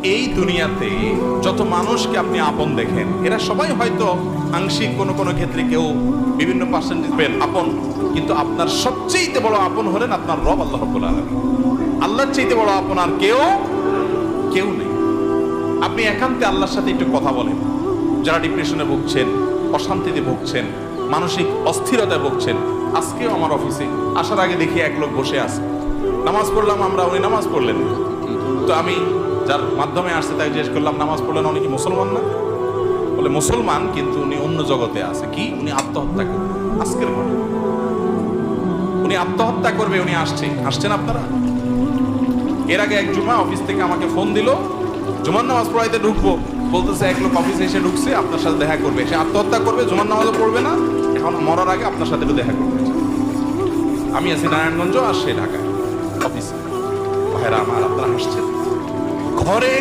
এই দুনিয়াতে যত মানুষকে আপনি আপন দেখেন, এরা সবাই হয়তো আংশিক কোনো কোনো ক্ষেত্রে কেউ বিভিন্ন পার্সেন্টেজ আপন, কিন্তু আপনার সবচেয়ে বড় আপন হলেন আপনার রব আল্লাহ রাব্বুল আলামিন। আল্লাহর চাইতে বড় আপন আর কেউ নেই। আপনি একান্তে আল্লাহর সাথে একটু কথা বলেন। যারা ডিপ্রেশনে ভুগছেন, অশান্তিতে ভুগছেন, মানসিক অস্থিরতায় ভুগছেন, আজকেও আমার অফিসে আসার আগে দেখি এক লোক বসে আছে, নামাজ পড়লাম আমরা, উনি নামাজ পড়লেন। তো আমি যার মাধ্যমে আসছে তাই জিজ্ঞেস করলাম, নামাজ পড়লেন, উনি কি মুসলমান না? বলে মুসলমান, কিন্তু উনি অন্য জগতে আছে। কি? উনি আত্মহত্যা করবে। আজকের ঘটনা, উনি আত্মহত্যা করবে, উনি আসছেন আপনারা। এর আগে এক জুমা অফিস থেকে আমাকে ফোন দিল, জুমার নামাজ পড়াইতে ঢুকবো, বলতেছে এক লোক অফিসে এসে ঢুকছে, আপনার সাথে দেখা করবে, সে আত্মহত্যা করবে, জুমার নামাজও পড়বে না, এখন মরার আগে আপনার সাথে দেখা করবে। আমি আছি নারায়ণগঞ্জ আর সে ঢাকায় অফিসে। ভাইরা আমার, আপনারা হাসছেন। ঘরে